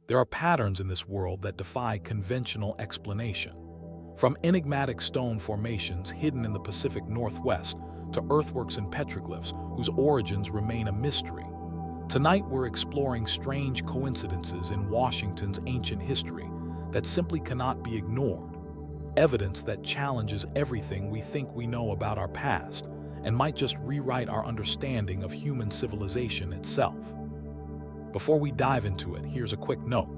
There are patterns in this world that defy conventional explanation. From enigmatic stone formations hidden in the Pacific Northwest to earthworks and petroglyphs whose origins remain a mystery. Tonight we're exploring strange coincidences in Washington's ancient history that simply cannot be ignored. Evidence that challenges everything we think we know about our past and might just rewrite our understanding of human civilization itself. Before we dive into it, here's a quick note.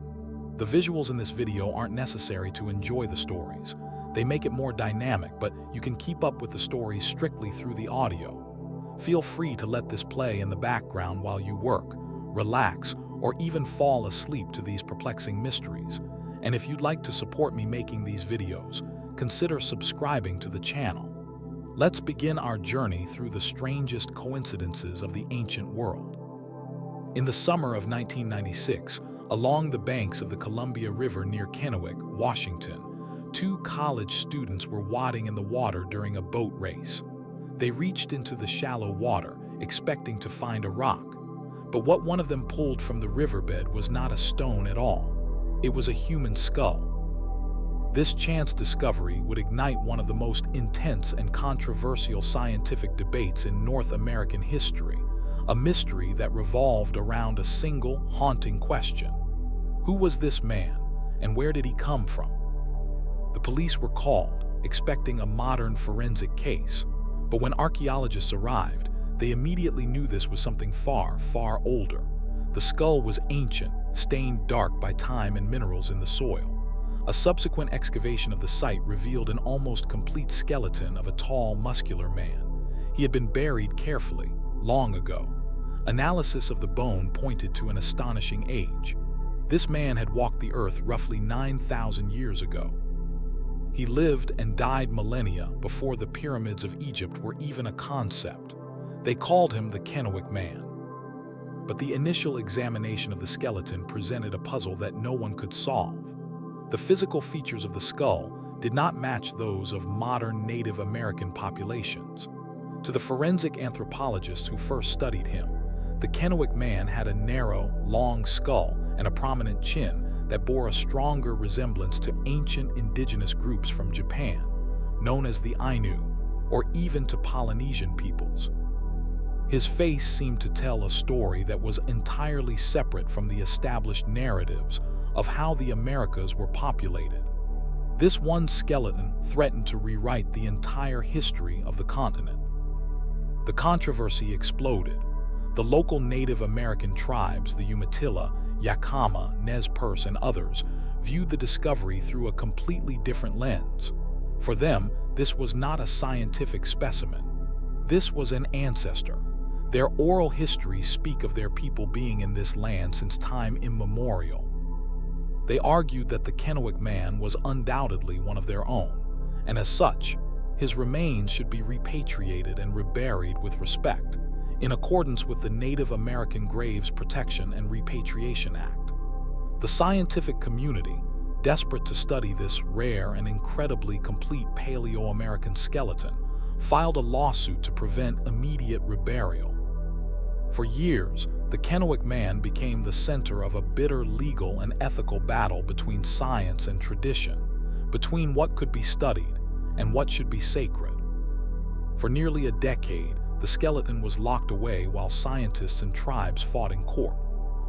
The visuals in this video aren't necessary to enjoy the stories. They make it more dynamic, but you can keep up with the stories strictly through the audio. Feel free to let this play in the background while you work, relax, or even fall asleep to these perplexing mysteries. And if you'd like to support me making these videos, consider subscribing to the channel. Let's begin our journey through the strangest coincidences of the ancient world. In the summer of 1996, along the banks of the Columbia River near Kennewick, Washington, two college students were wading in the water during a boat race. They reached into the shallow water, expecting to find a rock. But what one of them pulled from the riverbed was not a stone at all. It was a human skull. This chance discovery would ignite one of the most intense and controversial scientific debates in North American history, a mystery that revolved around a single, haunting question. Who was this man, and where did he come from? The police were called, expecting a modern forensic case. But when archaeologists arrived, they immediately knew this was something far, far older. The skull was ancient, stained dark by time and minerals in the soil. A subsequent excavation of the site revealed an almost complete skeleton of a tall, muscular man. He had been buried carefully, long ago. Analysis of the bone pointed to an astonishing age. This man had walked the earth roughly 9,000 years ago. He lived and died millennia before the pyramids of Egypt were even a concept. They called him the Kennewick Man. But the initial examination of the skeleton presented a puzzle that no one could solve. The physical features of the skull did not match those of modern Native American populations. To the forensic anthropologists who first studied him, the Kennewick Man had a narrow, long skull and a prominent chin that bore a stronger resemblance to ancient indigenous groups from Japan, known as the Ainu, or even to Polynesian peoples. His face seemed to tell a story that was entirely separate from the established narratives of how the Americas were populated. This one skeleton threatened to rewrite the entire history of the continent. The controversy exploded. The local Native American tribes, the Umatilla, Yakama, Nez Perce, and others, viewed the discovery through a completely different lens. For them, this was not a scientific specimen. This was an ancestor. Their oral histories speak of their people being in this land since time immemorial. They argued that the Kennewick Man was undoubtedly one of their own, and as such, his remains should be repatriated and reburied with respect, in accordance with the Native American Graves Protection and Repatriation Act. The scientific community, desperate to study this rare and incredibly complete Paleo-American skeleton, filed a lawsuit to prevent immediate reburial. For years, the Kennewick Man became the center of a bitter legal and ethical battle between science and tradition, between what could be studied and what should be sacred. For nearly a decade, the skeleton was locked away while scientists and tribes fought in court.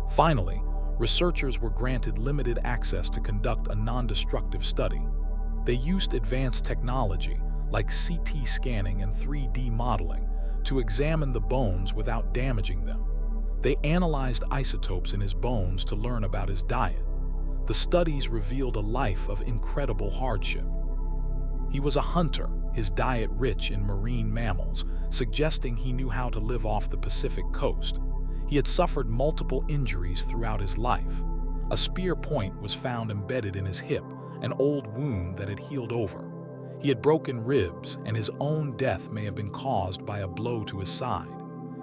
Finally, researchers were granted limited access to conduct a non-destructive study. They used advanced technology, like CT scanning and 3D modeling, to examine the bones without damaging them. They analyzed isotopes in his bones to learn about his diet. The studies revealed a life of incredible hardship. He was a hunter, his diet rich in marine mammals, suggesting he knew how to live off the Pacific coast. He had suffered multiple injuries throughout his life. A spear point was found embedded in his hip, an old wound that had healed over. He had broken ribs, and his own death may have been caused by a blow to his side.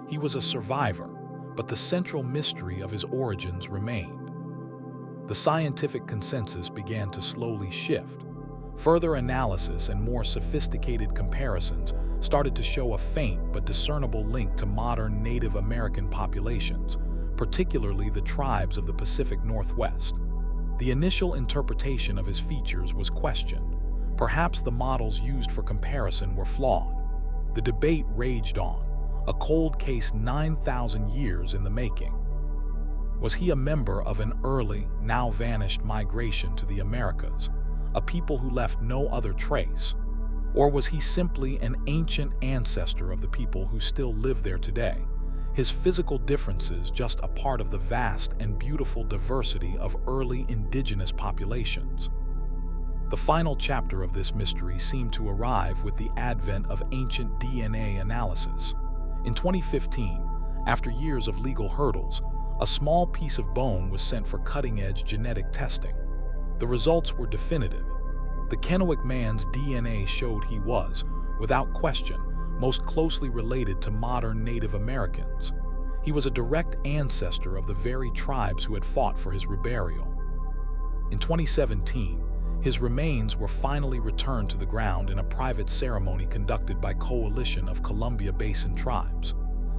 He was a survivor, but the central mystery of his origins remained. The scientific consensus began to slowly shift. Further analysis and more sophisticated comparisons started to show a faint but discernible link to modern Native American populations, particularly the tribes of the Pacific Northwest. The initial interpretation of his features was questioned. Perhaps the models used for comparison were flawed. The debate raged on, a cold case 9,000 years in the making. Was he a member of an early, now vanished migration to the Americas, a people who left no other trace? Or was he simply an ancient ancestor of the people who still live there today, his physical differences just a part of the vast and beautiful diversity of early indigenous populations? The final chapter of this mystery seemed to arrive with the advent of ancient DNA analysis. In 2015, after years of legal hurdles, a small piece of bone was sent for cutting-edge genetic testing. The results were definitive. The Kennewick man's DNA showed he was, without question, most closely related to modern Native Americans. He was a direct ancestor of the very tribes who had fought for his reburial. In 2017, his remains were finally returned to the ground in a private ceremony conducted by Coalition of Columbia Basin Tribes.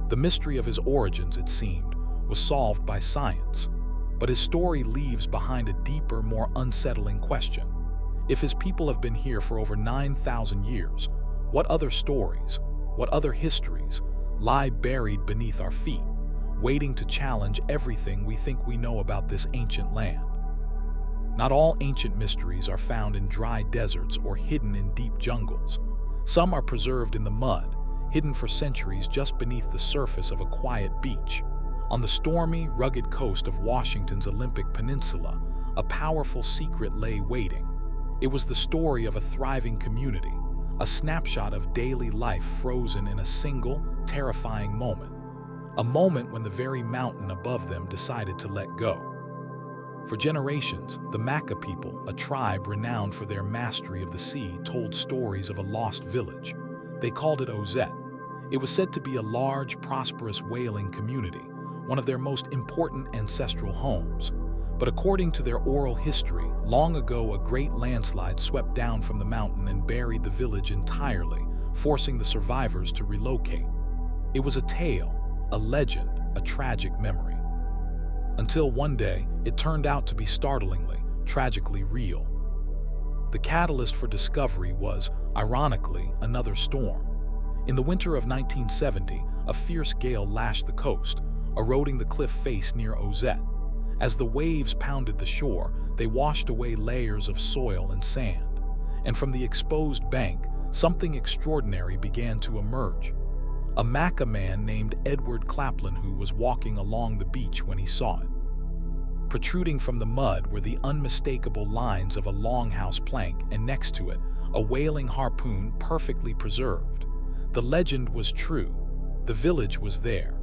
The mystery of his origins, it seemed, was solved by science, but his story leaves behind a deeper, more unsettling question. If his people have been here for over 9,000 years, what other stories, what other histories lie buried beneath our feet, waiting to challenge everything we think we know about this ancient land? Not all ancient mysteries are found in dry deserts or hidden in deep jungles. Some are preserved in the mud, hidden for centuries just beneath the surface of a quiet beach. On the stormy, rugged coast of Washington's Olympic Peninsula, a powerful secret lay waiting. It was the story of a thriving community, a snapshot of daily life frozen in a single, terrifying moment. A moment when the very mountain above them decided to let go. For generations, the Makah people, a tribe renowned for their mastery of the sea, told stories of a lost village. They called it Ozette. It was said to be a large, prosperous whaling community, one of their most important ancestral homes. But according to their oral history, long ago a great landslide swept down from the mountain and buried the village entirely, forcing the survivors to relocate. It was a tale, a legend, a tragic memory. Until one day, it turned out to be startlingly, tragically real. The catalyst for discovery was, ironically, another storm. In the winter of 1970, a fierce gale lashed the coast, eroding the cliff face near Ozette. As the waves pounded the shore, they washed away layers of soil and sand. And from the exposed bank, something extraordinary began to emerge. A Makah man named Edward Claplin who was walking along the beach when he saw it. Protruding from the mud were the unmistakable lines of a longhouse plank, and next to it, a whaling harpoon perfectly preserved. The legend was true. The village was there.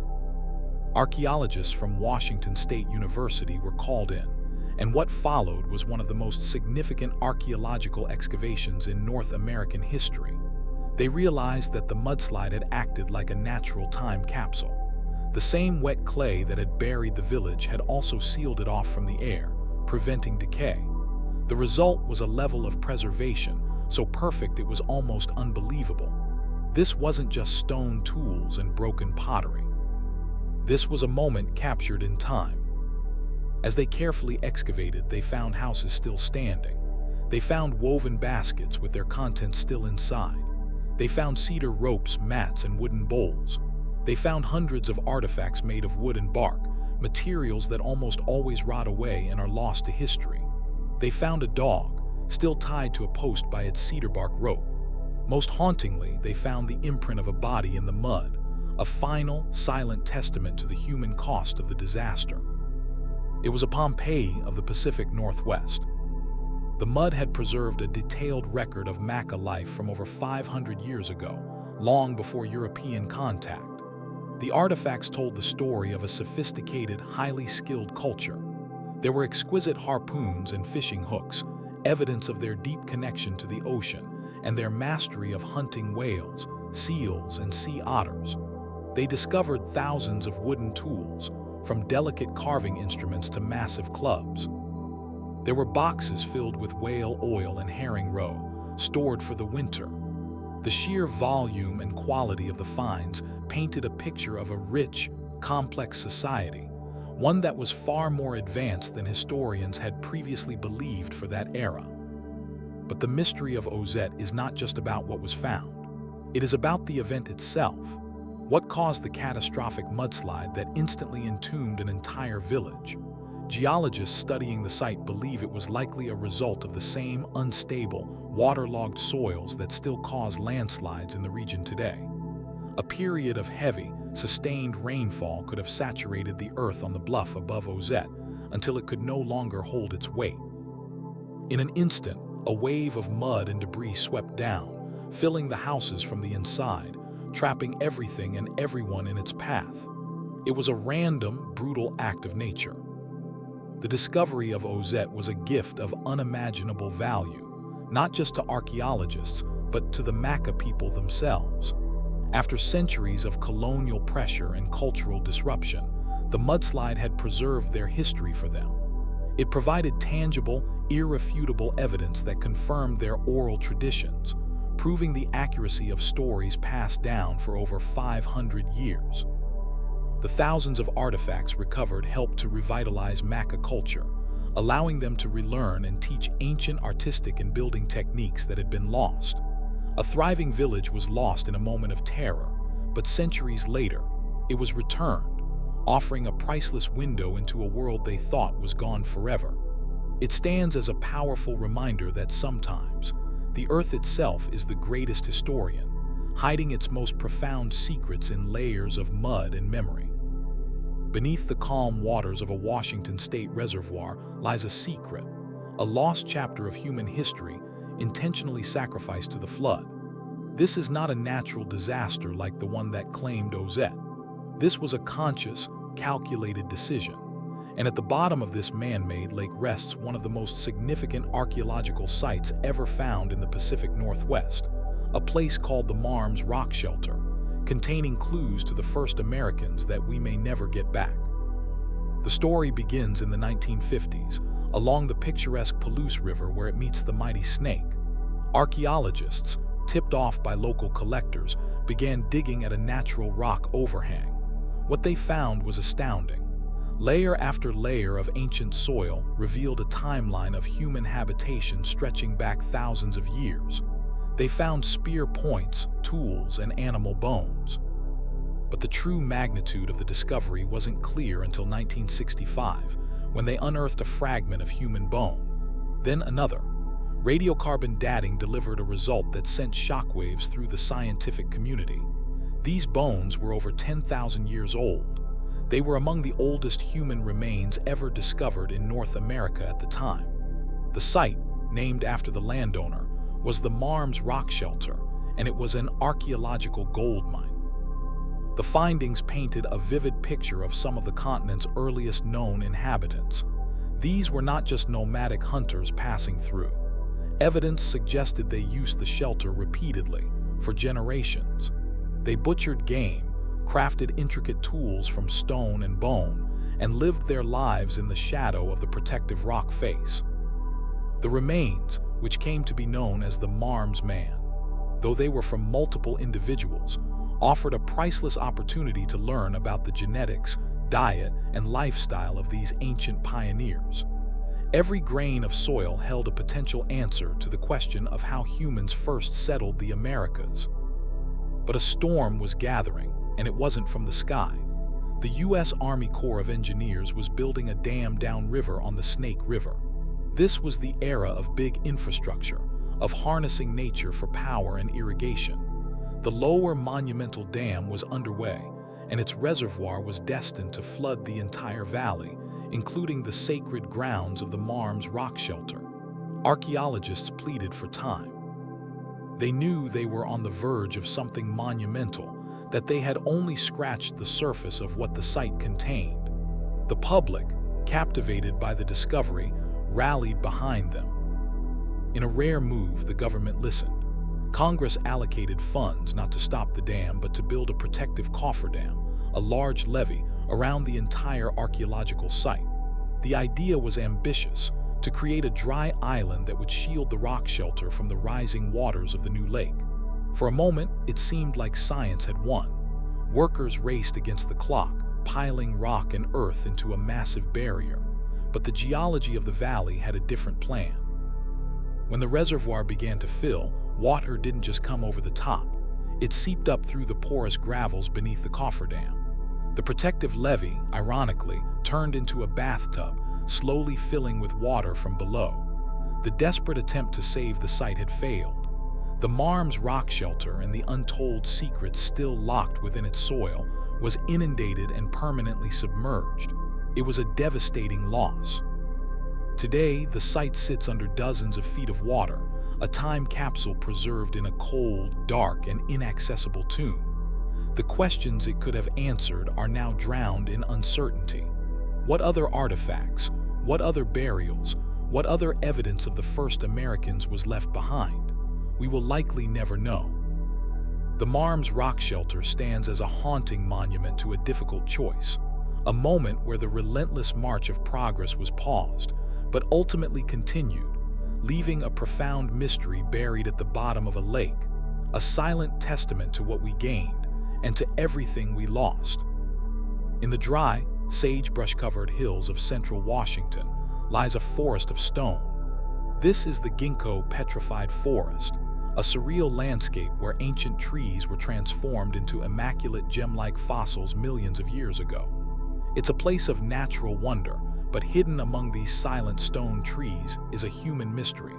Archaeologists from Washington State University were called in, and what followed was one of the most significant archaeological excavations in North American history. They realized that the mudslide had acted like a natural time capsule. The same wet clay that had buried the village had also sealed it off from the air, preventing decay. The result was a level of preservation so perfect it was almost unbelievable. This wasn't just stone tools and broken pottery. This was a moment captured in time. As they carefully excavated, they found houses still standing. They found woven baskets with their contents still inside. They found cedar ropes, mats, and wooden bowls. They found hundreds of artifacts made of wood and bark, materials that almost always rot away and are lost to history. They found a dog, still tied to a post by its cedar bark rope. Most hauntingly, they found the imprint of a body in the mud, a final, silent testament to the human cost of the disaster. It was a Pompeii of the Pacific Northwest. The mud had preserved a detailed record of Makah life from over 500 years ago, long before European contact. The artifacts told the story of a sophisticated, highly skilled culture. There were exquisite harpoons and fishing hooks, evidence of their deep connection to the ocean and their mastery of hunting whales, seals, and sea otters. They discovered thousands of wooden tools, from delicate carving instruments to massive clubs. There were boxes filled with whale oil and herring roe, stored for the winter. The sheer volume and quality of the finds painted a picture of a rich, complex society, one that was far more advanced than historians had previously believed for that era. But the mystery of Ozette is not just about what was found. It is about the event itself. What caused the catastrophic mudslide that instantly entombed an entire village? Geologists studying the site believe it was likely a result of the same unstable, waterlogged soils that still cause landslides in the region today. A period of heavy, sustained rainfall could have saturated the earth on the bluff above Ozette until it could no longer hold its weight. In an instant, a wave of mud and debris swept down, filling the houses from the inside, trapping everything and everyone in its path. It was a random, brutal act of nature. The discovery of Ozette was a gift of unimaginable value, not just to archaeologists, but to the Makah people themselves. After centuries of colonial pressure and cultural disruption, the mudslide had preserved their history for them. It provided tangible, irrefutable evidence that confirmed their oral traditions, proving the accuracy of stories passed down for over 500 years. The thousands of artifacts recovered helped to revitalize Makah culture, allowing them to relearn and teach ancient artistic and building techniques that had been lost. A thriving village was lost in a moment of terror, but centuries later, it was returned, offering a priceless window into a world they thought was gone forever. It stands as a powerful reminder that sometimes, the earth itself is the greatest historian, hiding its most profound secrets in layers of mud and memory. Beneath the calm waters of a Washington state reservoir lies a secret, a lost chapter of human history intentionally sacrificed to the flood. This is not a natural disaster like the one that claimed Ozette. This was a conscious, calculated decision. And at the bottom of this man-made lake rests one of the most significant archaeological sites ever found in the Pacific Northwest, a place called the Marmes Rockshelter, containing clues to the first Americans that we may never get back. The story begins in the 1950s, along the picturesque Palouse River where it meets the mighty Snake. Archaeologists, tipped off by local collectors, began digging at a natural rock overhang. What they found was astounding. Layer after layer of ancient soil revealed a timeline of human habitation stretching back thousands of years. They found spear points, tools, and animal bones. But the true magnitude of the discovery wasn't clear until 1965, when they unearthed a fragment of human bone. Then another. Radiocarbon dating delivered a result that sent shockwaves through the scientific community. These bones were over 10,000 years old. They were among the oldest human remains ever discovered in North America at the time. The site, named after the landowner, was the Marmes Rockshelter, and it was an archaeological gold mine. The findings painted a vivid picture of some of the continent's earliest known inhabitants. These were not just nomadic hunters passing through. Evidence suggested they used the shelter repeatedly, for generations. They butchered game, crafted intricate tools from stone and bone, and lived their lives in the shadow of the protective rock face. The remains, which came to be known as the Marmes Man, though they were from multiple individuals, offered a priceless opportunity to learn about the genetics, diet, and lifestyle of these ancient pioneers. Every grain of soil held a potential answer to the question of how humans first settled the Americas. But a storm was gathering, and it wasn't from the sky. The U.S. Army Corps of Engineers was building a dam downriver on the Snake River. This was the era of big infrastructure, of harnessing nature for power and irrigation. The Lower Monumental Dam was underway, and its reservoir was destined to flood the entire valley, including the sacred grounds of the Marmes Rockshelter. Archaeologists pleaded for time. They knew they were on the verge of something monumental, that they had only scratched the surface of what the site contained. The public, captivated by the discovery, rallied behind them. In a rare move, the government listened. Congress allocated funds not to stop the dam but to build a protective cofferdam, a large levee, around the entire archaeological site. The idea was ambitious, to create a dry island that would shield the rock shelter from the rising waters of the new lake. For a moment, it seemed like science had won. Workers raced against the clock, piling rock and earth into a massive barrier, but the geology of the valley had a different plan. When the reservoir began to fill, water didn't just come over the top. It seeped up through the porous gravels beneath the cofferdam. The protective levee, ironically, turned into a bathtub, slowly filling with water from below. The desperate attempt to save the site had failed. The Marmes Rockshelter and the untold secrets still locked within its soil was inundated and permanently submerged. It was a devastating loss. Today, the site sits under dozens of feet of water, a time capsule preserved in a cold, dark, and inaccessible tomb. The questions it could have answered are now drowned in uncertainty. What other artifacts, what other burials, what other evidence of the first Americans was left behind? We will likely never know. The Marmes Rockshelter stands as a haunting monument to a difficult choice, a moment where the relentless march of progress was paused, but ultimately continued, leaving a profound mystery buried at the bottom of a lake, a silent testament to what we gained and to everything we lost. In the dry, sagebrush-covered hills of central Washington lies a forest of stone. This is the Ginkgo Petrified Forest, a surreal landscape where ancient trees were transformed into immaculate gem-like fossils millions of years ago. It's a place of natural wonder, but hidden among these silent stone trees is a human mystery,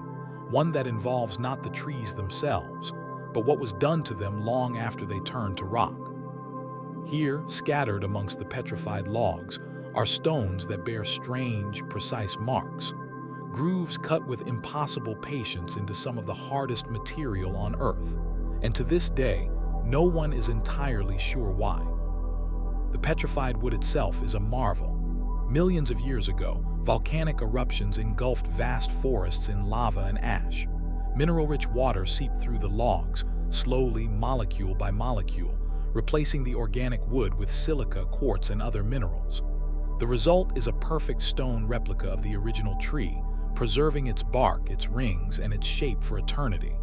one that involves not the trees themselves, but what was done to them long after they turned to rock. Here, scattered amongst the petrified logs, are stones that bear strange, precise marks, grooves cut with impossible patience into some of the hardest material on Earth, and to this day, no one is entirely sure why. The petrified wood itself is a marvel. Millions of years ago, volcanic eruptions engulfed vast forests in lava and ash. Mineral-rich water seeped through the logs, slowly, molecule by molecule, replacing the organic wood with silica, quartz, and other minerals. The result is a perfect stone replica of the original tree, preserving its bark, its rings, and its shape for eternity.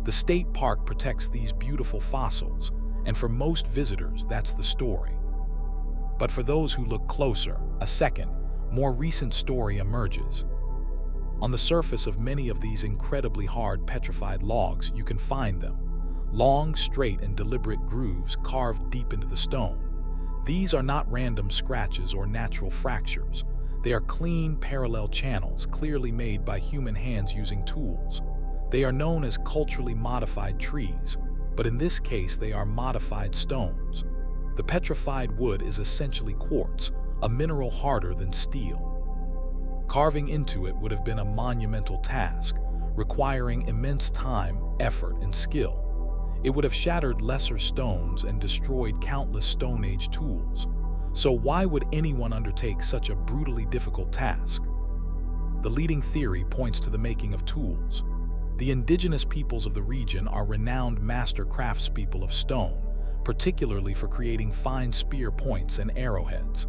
The state park protects these beautiful fossils, and for most visitors, that's the story. But for those who look closer, a second, more recent story emerges. On the surface of many of these incredibly hard petrified logs, you can find them. Long, straight, and deliberate grooves carved deep into the stone. These are not random scratches or natural fractures. They are clean, parallel channels, clearly made by human hands using tools. They are known as culturally modified trees, but in this case they are modified stones. The petrified wood is essentially quartz, a mineral harder than steel. Carving into it would have been a monumental task, requiring immense time, effort, and skill. It would have shattered lesser stones and destroyed countless Stone Age tools. So why would anyone undertake such a brutally difficult task? The leading theory points to the making of tools. The indigenous peoples of the region are renowned master craftspeople of stone, particularly for creating fine spear points and arrowheads.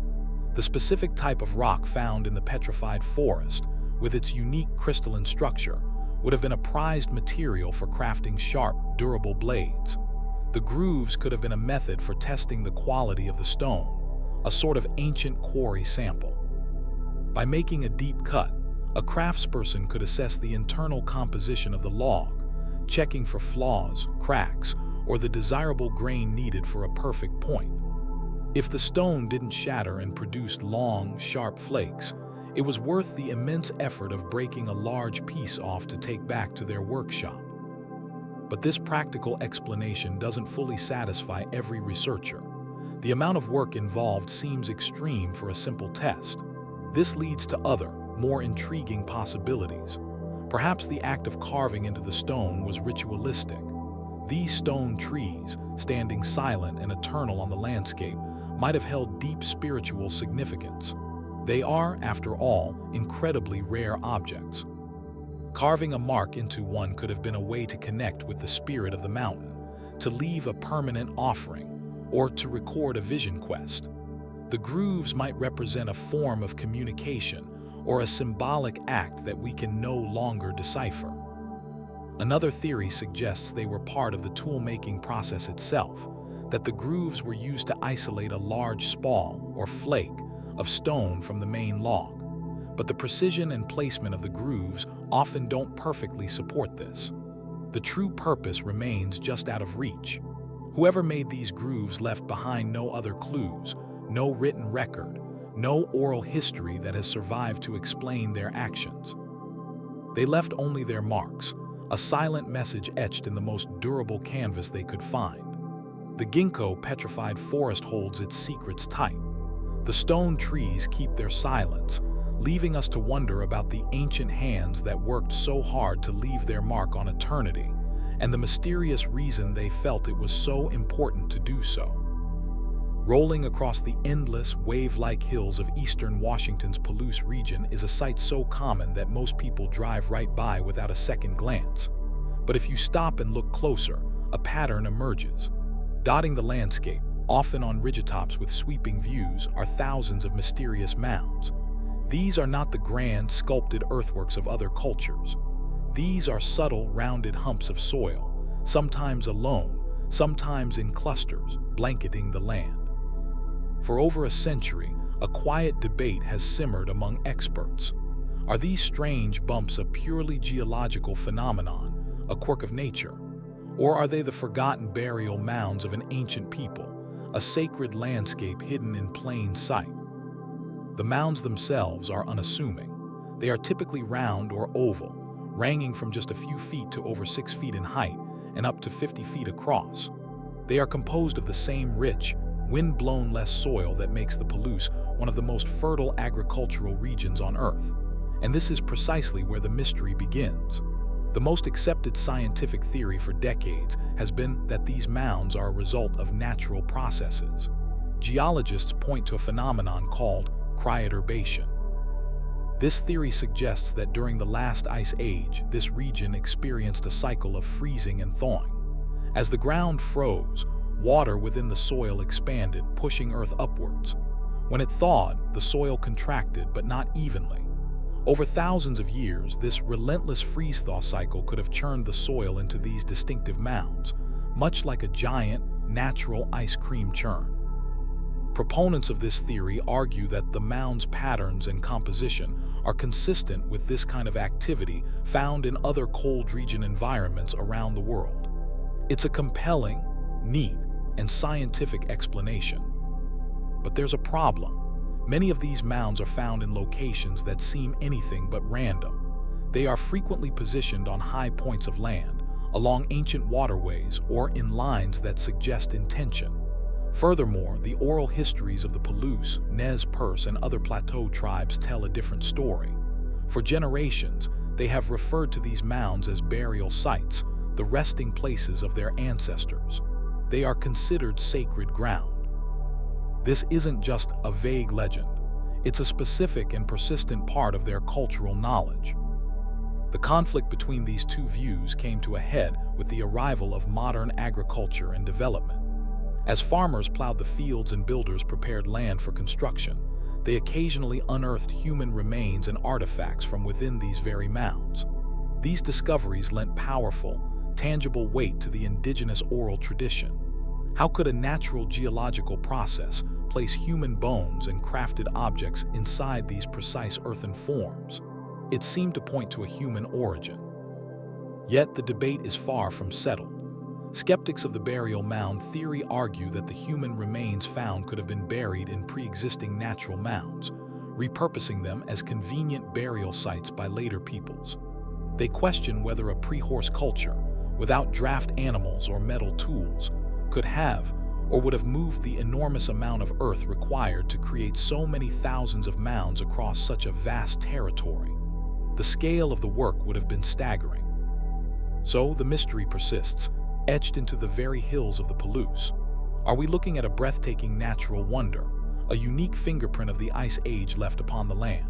The specific type of rock found in the petrified forest, with its unique crystalline structure, would have been a prized material for crafting sharp, durable blades. The grooves could have been a method for testing the quality of the stone, a sort of ancient quarry sample. By making a deep cut, a craftsperson could assess the internal composition of the log, checking for flaws, cracks, or the desirable grain needed for a perfect point. If the stone didn't shatter and produced long, sharp flakes, it was worth the immense effort of breaking a large piece off to take back to their workshop. But this practical explanation doesn't fully satisfy every researcher. The amount of work involved seems extreme for a simple test. This leads to other, more intriguing possibilities. Perhaps the act of carving into the stone was ritualistic. These stone trees, standing silent and eternal on the landscape, might have held deep spiritual significance. They are, after all, incredibly rare objects. Carving a mark into one could have been a way to connect with the spirit of the mountain, to leave a permanent offering, or to record a vision quest. The grooves might represent a form of communication or a symbolic act that we can no longer decipher. Another theory suggests they were part of the tool-making process itself. that the grooves were used to isolate a large spall or flake of stone from the main log. But the precision and placement of the grooves often don't perfectly support this. The true purpose remains just out of reach. Whoever made these grooves left behind no other clues, no written record, no oral history that has survived to explain their actions. They left only their marks, a silent message etched in the most durable canvas they could find. The Ginkgo Petrified Forest holds its secrets tight. The stone trees keep their silence, leaving us to wonder about the ancient hands that worked so hard to leave their mark on eternity, and the mysterious reason they felt it was so important to do so. Rolling across the endless, wave-like hills of eastern Washington's Palouse region is a sight so common that most people drive right by without a second glance. But if you stop and look closer, a pattern emerges. Dotting the landscape, often on ridgetops with sweeping views, are thousands of mysterious mounds. These are not the grand, sculpted earthworks of other cultures. These are subtle, rounded humps of soil, sometimes alone, sometimes in clusters, blanketing the land. For over a century, a quiet debate has simmered among experts. Are these strange bumps a purely geological phenomenon, a quirk of nature? Or are they the forgotten burial mounds of an ancient people, a sacred landscape hidden in plain sight? The mounds themselves are unassuming. They are typically round or oval, ranging from just a few feet to over 6 feet in height and up to 50 feet across. They are composed of the same rich, wind-blown soil that makes the Palouse one of the most fertile agricultural regions on Earth. And this is precisely where the mystery begins. The most accepted scientific theory for decades has been that these mounds are a result of natural processes. Geologists point to a phenomenon called cryoturbation. This theory suggests that during the last ice age, this region experienced a cycle of freezing and thawing. As the ground froze, water within the soil expanded, pushing Earth upwards. When it thawed, the soil contracted, but not evenly. Over thousands of years, this relentless freeze-thaw cycle could have churned the soil into these distinctive mounds, much like a giant, natural ice cream churn. Proponents of this theory argue that the mound's patterns and composition are consistent with this kind of activity found in other cold region environments around the world. It's a compelling, neat, and scientific explanation. But there's a problem. Many of these mounds are found in locations that seem anything but random. They are frequently positioned on high points of land, along ancient waterways, or in lines that suggest intention. Furthermore, the oral histories of the Palouse, Nez Perce, and other plateau tribes tell a different story. For generations, they have referred to these mounds as burial sites, the resting places of their ancestors. They are considered sacred ground. This isn't just a vague legend. It's a specific and persistent part of their cultural knowledge. The conflict between these two views came to a head with the arrival of modern agriculture and development. As farmers plowed the fields and builders prepared land for construction, they occasionally unearthed human remains and artifacts from within these very mounds. These discoveries lent powerful, tangible weight to the indigenous oral tradition. How could a natural geological process place human bones and crafted objects inside these precise earthen forms? It seemed to point to a human origin. Yet the debate is far from settled. Skeptics of the burial mound theory argue that the human remains found could have been buried in pre-existing natural mounds, repurposing them as convenient burial sites by later peoples. They question whether a pre-horse culture, without draft animals or metal tools, could have or would have moved the enormous amount of earth required to create so many thousands of mounds across such a vast territory. The scale of the work would have been staggering. So the mystery persists, etched into the very hills of the Palouse. Are we looking at a breathtaking natural wonder, a unique fingerprint of the ice age left upon the land?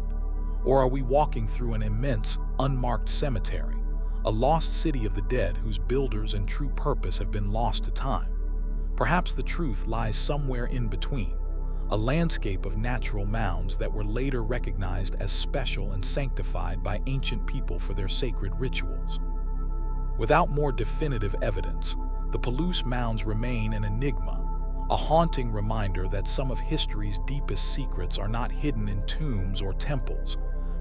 Or are we walking through an immense, unmarked cemetery, a lost city of the dead whose builders and true purpose have been lost to time? Perhaps the truth lies somewhere in between, a landscape of natural mounds that were later recognized as special and sanctified by ancient people for their sacred rituals. Without more definitive evidence, the Palouse mounds remain an enigma, a haunting reminder that some of history's deepest secrets are not hidden in tombs or temples,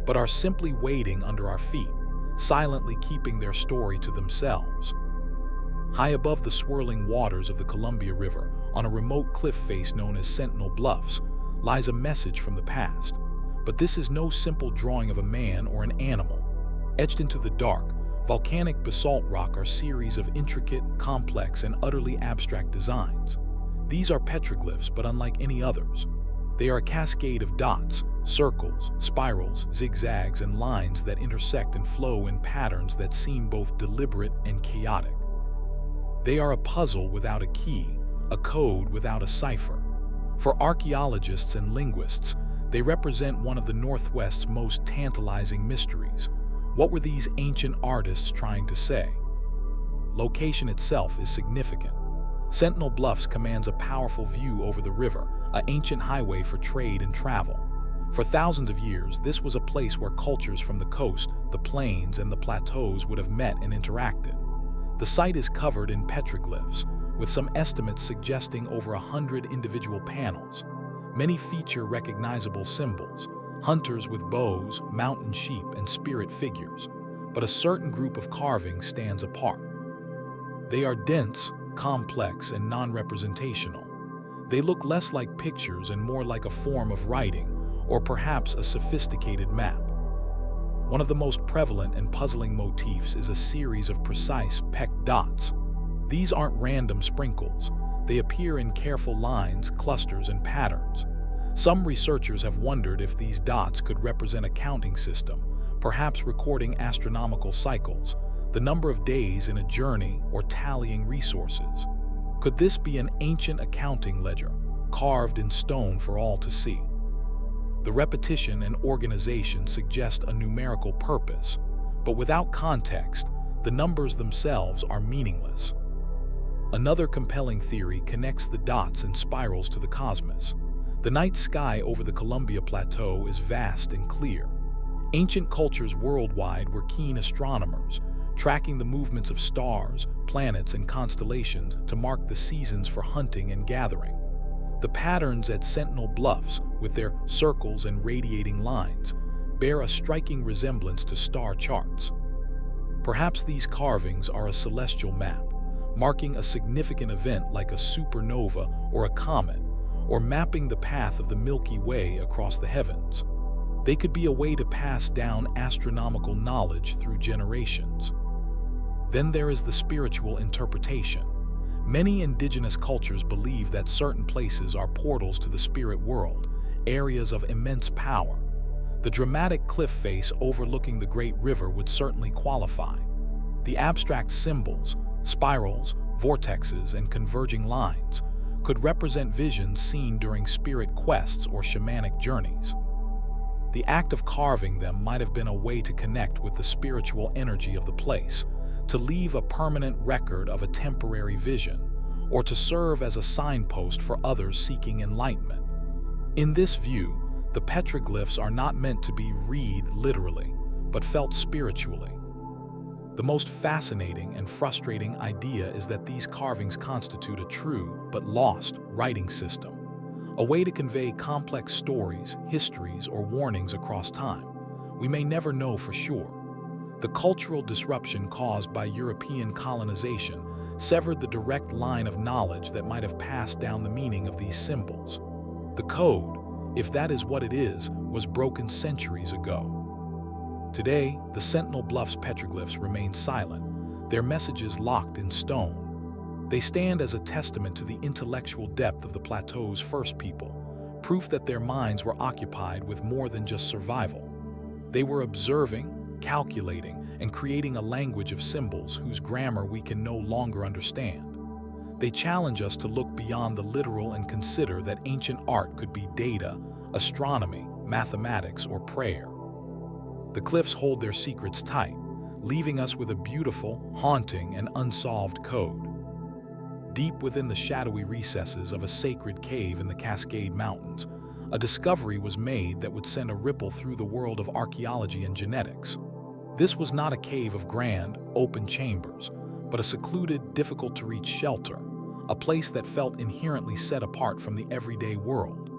but are simply waiting under our feet, silently keeping their story to themselves. High above the swirling waters of the Columbia River, on a remote cliff face known as Sentinel Bluffs, lies a message from the past. But this is no simple drawing of a man or an animal. Etched into the dark, volcanic basalt rock are series of intricate, complex, and utterly abstract designs. These are petroglyphs, but unlike any others. They are a cascade of dots, circles, spirals, zigzags, and lines that intersect and flow in patterns that seem both deliberate and chaotic. They are a puzzle without a key, a code without a cipher. For archaeologists and linguists, they represent one of the Northwest's most tantalizing mysteries. What were these ancient artists trying to say? Location itself is significant. Sentinel Bluffs commands a powerful view over the river, an ancient highway for trade and travel. For thousands of years, this was a place where cultures from the coast, the plains, and the plateaus would have met and interacted. The site is covered in petroglyphs, with some estimates suggesting over 100 individual panels. Many feature recognizable symbols, hunters with bows, mountain sheep, and spirit figures, but a certain group of carvings stands apart. They are dense, complex, and non-representational. They look less like pictures and more like a form of writing, or perhaps a sophisticated map. One of the most prevalent and puzzling motifs is a series of precise pecked dots. These aren't random sprinkles. They appear in careful lines, clusters, and patterns. Some researchers have wondered if these dots could represent a counting system, perhaps recording astronomical cycles, the number of days in a journey, or tallying resources. Could this be an ancient accounting ledger, carved in stone for all to see? The repetition and organization suggest a numerical purpose, but without context, the numbers themselves are meaningless. Another compelling theory connects the dots and spirals to the cosmos. The night sky over the Columbia Plateau is vast and clear. Ancient cultures worldwide were keen astronomers, tracking the movements of stars, planets, and constellations to mark the seasons for hunting and gathering. The patterns at Sentinel Bluffs, with their circles and radiating lines, bear a striking resemblance to star charts. Perhaps these carvings are a celestial map, marking a significant event like a supernova or a comet, or mapping the path of the Milky Way across the heavens. They could be a way to pass down astronomical knowledge through generations. Then there is the spiritual interpretation. Many indigenous cultures believe that certain places are portals to the spirit world, areas of immense power. The dramatic cliff face overlooking the great river would certainly qualify. The abstract symbols, spirals, vortexes, and converging lines could represent visions seen during spirit quests or shamanic journeys. The act of carving them might have been a way to connect with the spiritual energy of the place, to leave a permanent record of a temporary vision, or to serve as a signpost for others seeking enlightenment. In this view, the petroglyphs are not meant to be read literally, but felt spiritually. The most fascinating and frustrating idea is that these carvings constitute a true but lost writing system, a way to convey complex stories, histories, or warnings across time. We may never know for sure. The cultural disruption caused by European colonization severed the direct line of knowledge that might have passed down the meaning of these symbols. The code, if that is what it is, was broken centuries ago. Today, the Sentinel Bluffs petroglyphs remain silent, their messages locked in stone. They stand as a testament to the intellectual depth of the plateau's first people, proof that their minds were occupied with more than just survival. They were observing, calculating, and creating a language of symbols whose grammar we can no longer understand. They challenge us to look beyond the literal and consider that ancient art could be data, astronomy, mathematics, or prayer. The cliffs hold their secrets tight, leaving us with a beautiful, haunting, and unsolved code. Deep within the shadowy recesses of a sacred cave in the Cascade Mountains, a discovery was made that would send a ripple through the world of archaeology and genetics. This was not a cave of grand, open chambers, but a secluded, difficult-to-reach shelter, a place that felt inherently set apart from the everyday world.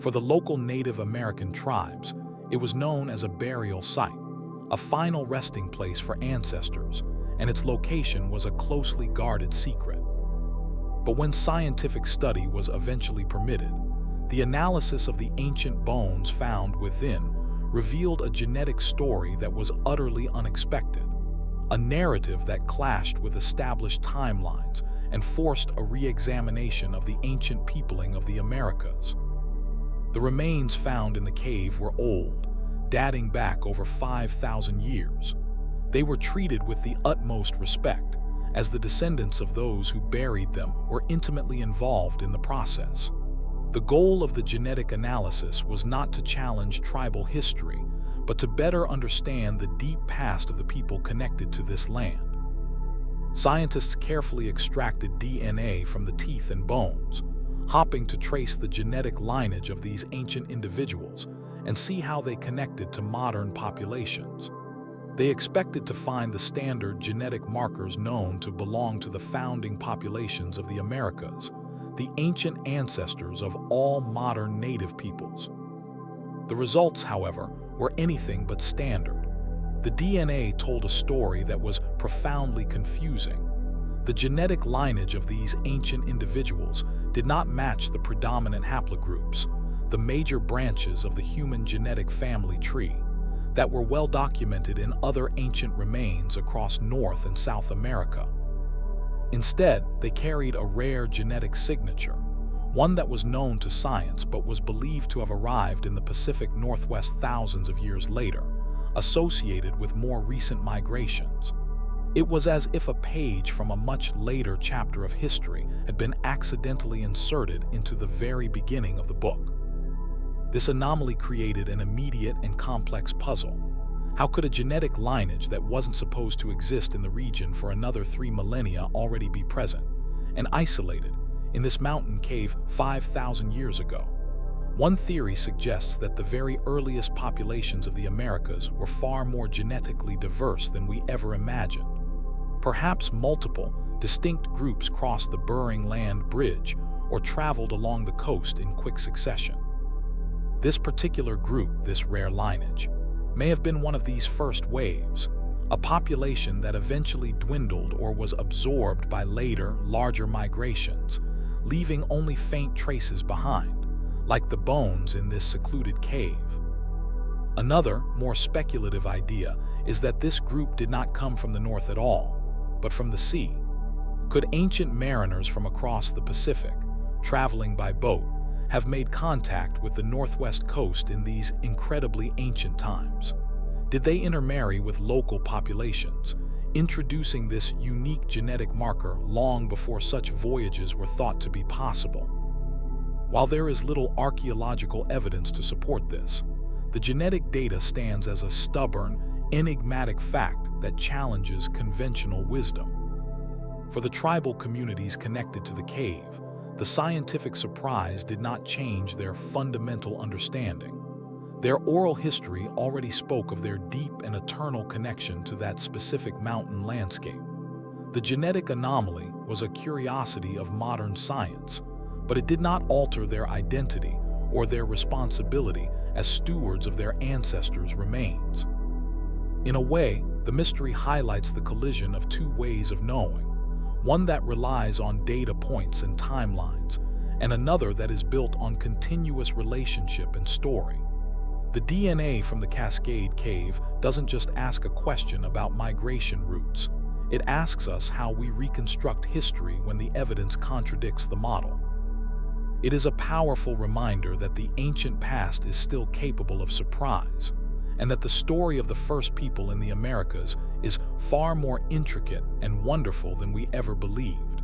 For the local Native American tribes, it was known as a burial site, a final resting place for ancestors, and its location was a closely guarded secret. But when scientific study was eventually permitted, the analysis of the ancient bones found within revealed a genetic story that was utterly unexpected, a narrative that clashed with established timelines and forced a re-examination of the ancient peopling of the Americas. The remains found in the cave were old, dating back over 5,000 years. They were treated with the utmost respect, as the descendants of those who buried them were intimately involved in the process. The goal of the genetic analysis was not to challenge tribal history, but to better understand the deep past of the people connected to this land. Scientists carefully extracted DNA from the teeth and bones, hoping to trace the genetic lineage of these ancient individuals and see how they connected to modern populations. They expected to find the standard genetic markers known to belong to the founding populations of the Americas, the ancient ancestors of all modern native peoples. The results, however, were anything but standard. The DNA told a story that was profoundly confusing. The genetic lineage of these ancient individuals did not match the predominant haplogroups, the major branches of the human genetic family tree, that were well documented in other ancient remains across North and South America. Instead, they carried a rare genetic signature, one that was known to science but was believed to have arrived in the Pacific Northwest thousands of years later, associated with more recent migrations. It was as if a page from a much later chapter of history had been accidentally inserted into the very beginning of the book. This anomaly created an immediate and complex puzzle. How could a genetic lineage that wasn't supposed to exist in the region for another 3 millennia already be present and isolated in this mountain cave 5,000 years ago? One theory suggests that the very earliest populations of the Americas were far more genetically diverse than we ever imagined. Perhaps multiple, distinct groups crossed the Bering Land Bridge or traveled along the coast in quick succession. This particular group, this rare lineage, may have been one of these first waves, a population that eventually dwindled or was absorbed by later, larger migrations, leaving only faint traces behind, like the bones in this secluded cave. Another, more speculative idea is that this group did not come from the north at all, but from the sea. Could ancient mariners from across the Pacific, traveling by boat, have made contact with the northwest coast in these incredibly ancient times? Did they intermarry with local populations, introducing this unique genetic marker long before such voyages were thought to be possible? While there is little archaeological evidence to support this, the genetic data stands as a stubborn, enigmatic fact that challenges conventional wisdom. For the tribal communities connected to the cave, the scientific surprise did not change their fundamental understanding. Their oral history already spoke of their deep and eternal connection to that specific mountain landscape. The genetic anomaly was a curiosity of modern science, but it did not alter their identity or their responsibility as stewards of their ancestors' remains. In a way, the mystery highlights the collision of two ways of knowing, one that relies on data points and timelines, and another that is built on continuous relationship and story. The DNA from the Cascade Cave doesn't just ask a question about migration routes. It asks us how we reconstruct history when the evidence contradicts the model. It is a powerful reminder that the ancient past is still capable of surprise, and that the story of the first people in the Americas is far more intricate and wonderful than we ever believed.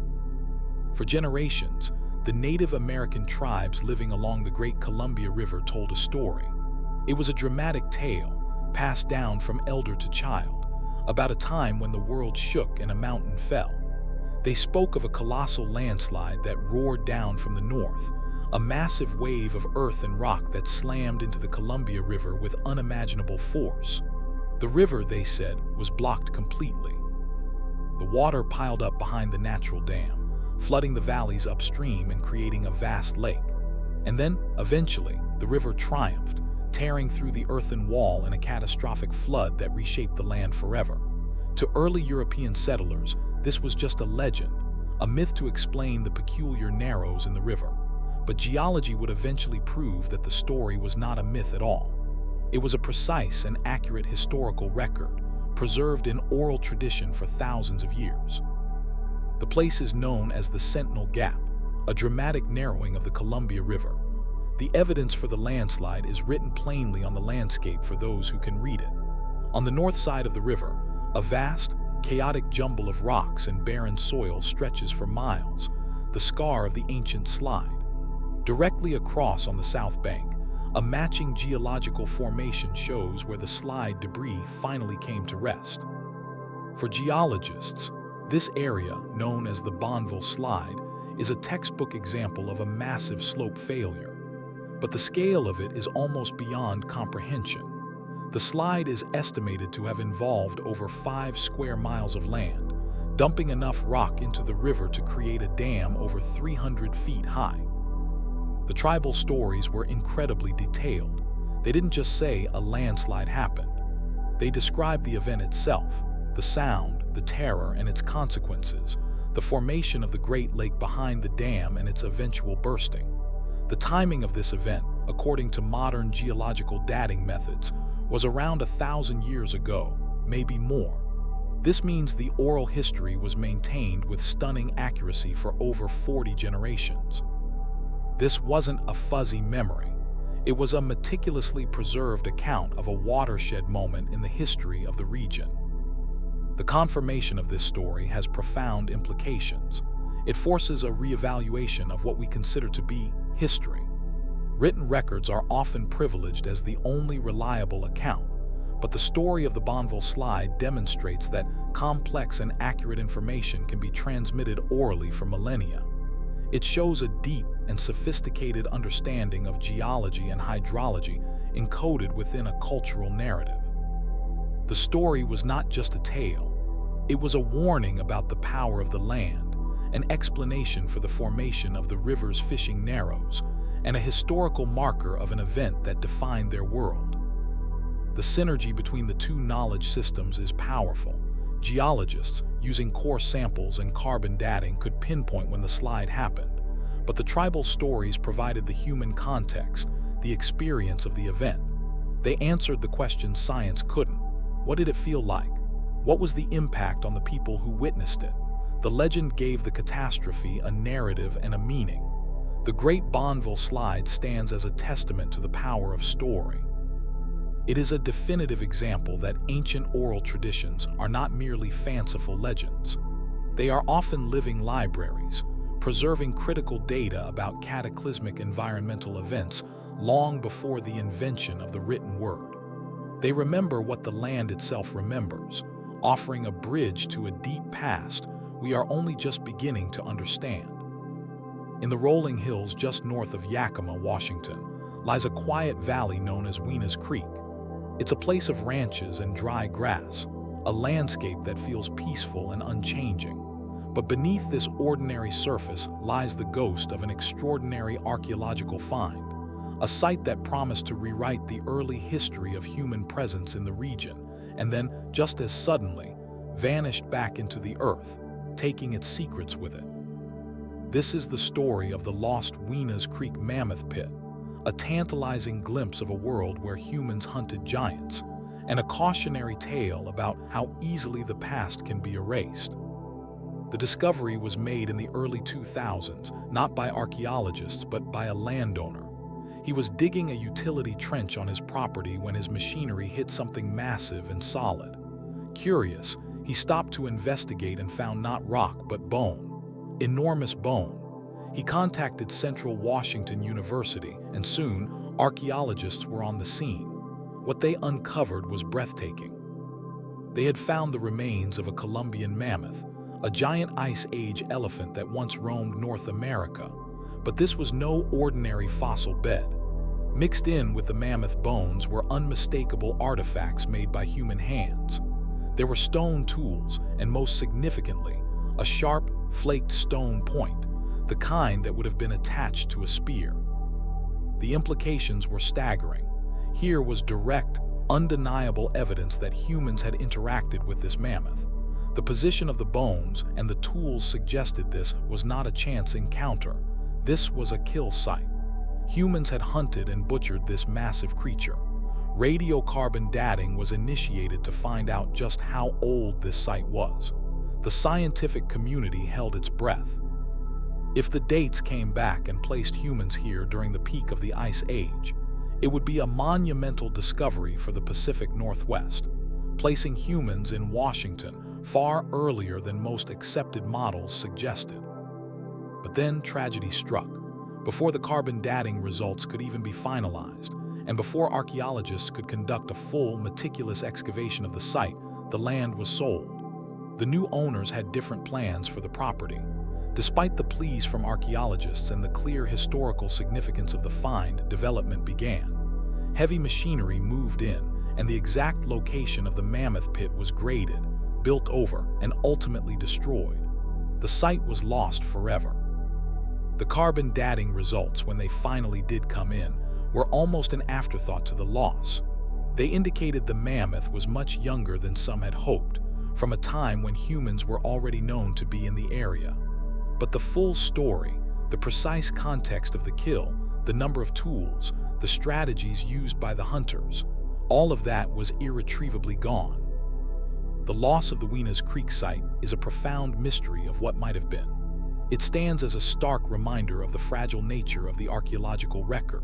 For generations, the Native American tribes living along the Great Columbia River told a story. It was a dramatic tale, passed down from elder to child, about a time when the world shook and a mountain fell. They spoke of a colossal landslide that roared down from the north, a massive wave of earth and rock that slammed into the Columbia River with unimaginable force. The river, they said, was blocked completely. The water piled up behind the natural dam, flooding the valleys upstream and creating a vast lake. And then, eventually, the river triumphed, tearing through the earthen wall in a catastrophic flood that reshaped the land forever. To early European settlers, this was just a legend, a myth to explain the peculiar narrows in the river. But geology would eventually prove that the story was not a myth at all. It was a precise and accurate historical record, preserved in oral tradition for thousands of years. The place is known as the Sentinel Gap, a dramatic narrowing of the Columbia River. The evidence for the landslide is written plainly on the landscape for those who can read it. On the north side of the river, a vast, chaotic jumble of rocks and barren soil stretches for miles, the scar of the ancient slide. Directly across on the south bank, a matching geological formation shows where the slide debris finally came to rest. For geologists, this area, known as the Bonneville Slide, is a textbook example of a massive slope failure. But the scale of it is almost beyond comprehension. The slide is estimated to have involved over 5 square miles of land, dumping enough rock into the river to create a dam over 300 feet high. The tribal stories were incredibly detailed. They didn't just say a landslide happened. They described the event itself, the sound, the terror, and its consequences, the formation of the Great Lake behind the dam and its eventual bursting. The timing of this event, according to modern geological dating methods, was around 1,000 years ago, maybe more. This means the oral history was maintained with stunning accuracy for over 40 generations. This wasn't a fuzzy memory. It was a meticulously preserved account of a watershed moment in the history of the region. The confirmation of this story has profound implications. It forces a reevaluation of what we consider to be history. Written records are often privileged as the only reliable account, but the story of the Bonneville Slide demonstrates that complex and accurate information can be transmitted orally for millennia. It shows a deep and sophisticated understanding of geology and hydrology encoded within a cultural narrative. The story was not just a tale. It was a warning about the power of the land, an explanation for the formation of the river's fishing narrows, and a historical marker of an event that defined their world. The synergy between the two knowledge systems is powerful. Geologists, using core samples and carbon dating, could pinpoint when the slide happened, but the tribal stories provided the human context, the experience of the event. They answered the questions science couldn't. What did it feel like? What was the impact on the people who witnessed it? The legend gave the catastrophe a narrative and a meaning. The Great Bonneville Slide stands as a testament to the power of story. It is a definitive example that ancient oral traditions are not merely fanciful legends. They are often living libraries, preserving critical data about cataclysmic environmental events long before the invention of the written word. They remember what the land itself remembers, offering a bridge to a deep past we are only just beginning to understand. In the rolling hills just north of Yakima, Washington, lies a quiet valley known as Wenas Creek. It's a place of ranches and dry grass, a landscape that feels peaceful and unchanging. But beneath this ordinary surface lies the ghost of an extraordinary archaeological find, a site that promised to rewrite the early history of human presence in the region, and then, just as suddenly, vanished back into the earth, taking its secrets with it. This is the story of the lost Wenas Creek Mammoth Pit, a tantalizing glimpse of a world where humans hunted giants, and a cautionary tale about how easily the past can be erased. The discovery was made in the early 2000s, not by archaeologists but by a landowner. He was digging a utility trench on his property when his machinery hit something massive and solid. Curious, he stopped to investigate and found not rock but bone. Enormous bone. He contacted Central Washington University, and soon archaeologists were on the scene. What they uncovered was breathtaking. They had found the remains of a Columbian mammoth, a giant Ice Age elephant that once roamed North America. But this was no ordinary fossil bed. Mixed in with the mammoth bones were unmistakable artifacts made by human hands. There were stone tools, and most significantly, a sharp, flaked stone point, the kind that would have been attached to a spear. The implications were staggering. Here was direct, undeniable evidence that humans had interacted with this mammoth. The position of the bones and the tools suggested this was not a chance encounter. This was a kill site. Humans had hunted and butchered this massive creature. Radiocarbon dating was initiated to find out just how old this site was. The scientific community held its breath. If the dates came back and placed humans here during the peak of the Ice Age, it would be a monumental discovery for the Pacific Northwest, placing humans in Washington far earlier than most accepted models suggested. But then tragedy struck. Before the carbon dating results could even be finalized, and before archaeologists could conduct a full, meticulous excavation of the site, the land was sold. The new owners had different plans for the property. Despite the pleas from archaeologists and the clear historical significance of the find, development began. Heavy machinery moved in, and the exact location of the Mammoth Pit was graded, built over, and ultimately destroyed. The site was lost forever. The carbon dating results, when they finally did come in, were almost an afterthought to the loss. They indicated the mammoth was much younger than some had hoped, from a time when humans were already known to be in the area. But the full story, the precise context of the kill, the number of tools, the strategies used by the hunters, all of that was irretrievably gone. The loss of the Wenas Creek site is a profound mystery of what might have been. It stands as a stark reminder of the fragile nature of the archaeological record.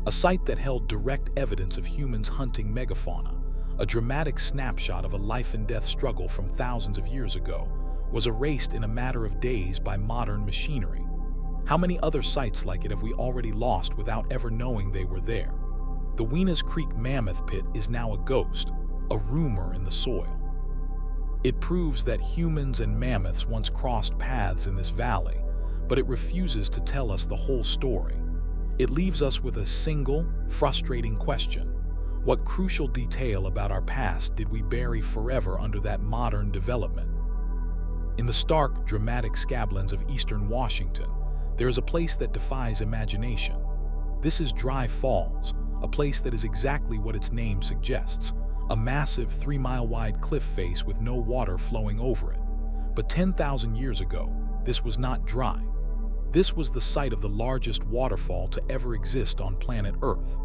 A site that held direct evidence of humans hunting megafauna, a dramatic snapshot of a life-and-death struggle from thousands of years ago, was erased in a matter of days by modern machinery. How many other sites like it have we already lost without ever knowing they were there? The Wenas Creek Mammoth Pit is now a ghost, a rumor in the soil. It proves that humans and mammoths once crossed paths in this valley, but it refuses to tell us the whole story. It leaves us with a single, frustrating question. What crucial detail about our past did we bury forever under that modern development? In the stark, dramatic scablands of eastern Washington, there is a place that defies imagination. This is Dry Falls, a place that is exactly what its name suggests, a massive 3-mile-wide cliff face with no water flowing over it. But 10,000 years ago, this was not dry. This was the site of the largest waterfall to ever exist on planet Earth.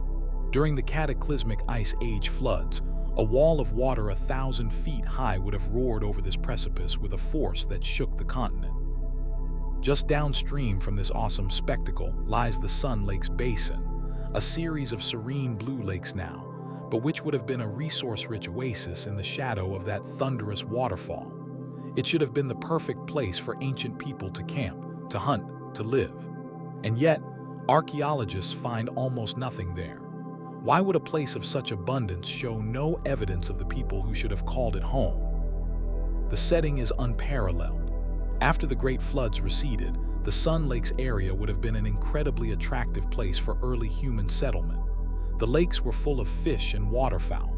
During the cataclysmic Ice Age floods, a wall of water 1,000 feet high would have roared over this precipice with a force that shook the continent. Just downstream from this awesome spectacle lies the Sun Lakes Basin, a series of serene blue lakes now, but which would have been a resource-rich oasis in the shadow of that thunderous waterfall. It should have been the perfect place for ancient people to camp, to hunt, to live. And yet, archaeologists find almost nothing there. Why would a place of such abundance show no evidence of the people who should have called it home? The setting is unparalleled. After the Great Floods receded, the Sun Lakes area would have been an incredibly attractive place for early human settlement. The lakes were full of fish and waterfowl.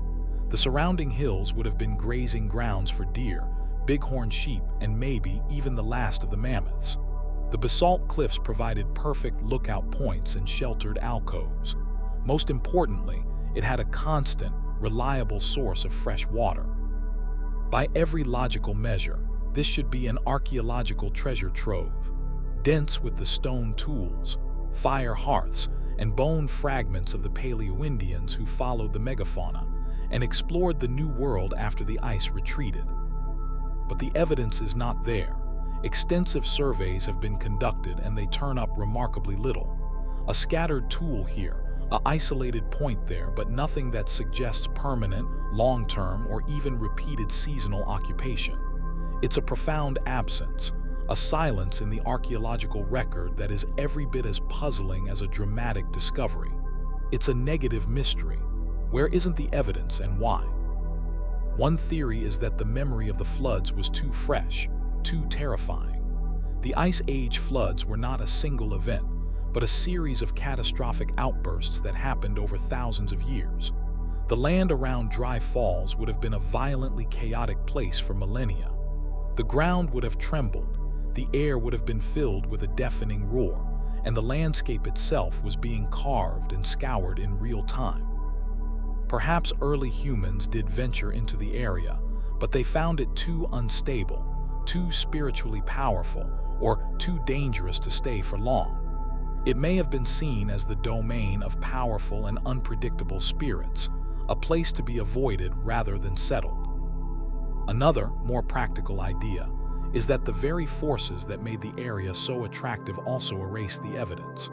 The surrounding hills would have been grazing grounds for deer, bighorn sheep, and maybe even the last of the mammoths. The basalt cliffs provided perfect lookout points and sheltered alcoves. Most importantly, it had a constant, reliable source of fresh water. By every logical measure, this should be an archaeological treasure trove, dense with the stone tools, fire hearths, and bone fragments of the Paleo-Indians who followed the megafauna and explored the New World after the ice retreated. But the evidence is not there. Extensive surveys have been conducted and they turn up remarkably little. A scattered tool here, an isolated point there, but nothing that suggests permanent, long-term, or even repeated seasonal occupation. It's a profound absence, a silence in the archaeological record that is every bit as puzzling as a dramatic discovery. It's a negative mystery. Where isn't the evidence and why? One theory is that the memory of the floods was too fresh, too terrifying. The Ice Age floods were not a single event, but a series of catastrophic outbursts that happened over thousands of years. The land around Dry Falls would have been a violently chaotic place for millennia. The ground would have trembled, the air would have been filled with a deafening roar, and the landscape itself was being carved and scoured in real time. Perhaps early humans did venture into the area, but they found it too unstable, too spiritually powerful, or too dangerous to stay for long. It may have been seen as the domain of powerful and unpredictable spirits, a place to be avoided rather than settled. Another, more practical idea is that the very forces that made the area so attractive also erased the evidence.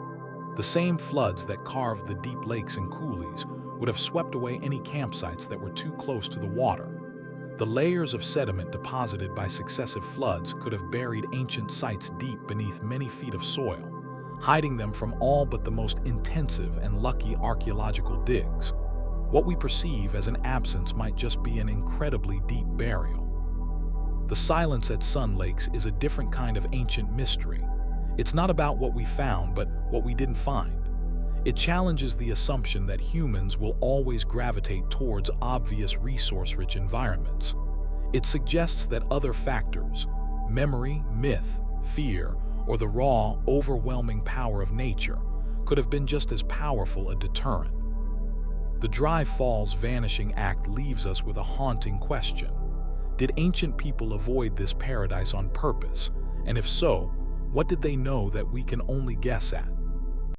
The same floods that carved the deep lakes and coulees would have swept away any campsites that were too close to the water. The layers of sediment deposited by successive floods could have buried ancient sites deep beneath many feet of soil, hiding them from all but the most intensive and lucky archaeological digs. What we perceive as an absence might just be an incredibly deep burial. The silence at Sun Lakes is a different kind of ancient mystery. It's not about what we found, but what we didn't find. It challenges the assumption that humans will always gravitate towards obvious resource-rich environments. It suggests that other factors, memory, myth, fear, or the raw, overwhelming power of nature, could have been just as powerful a deterrent. The Dry Falls Vanishing Act leaves us with a haunting question. Did ancient people avoid this paradise on purpose? And if so, what did they know that we can only guess at?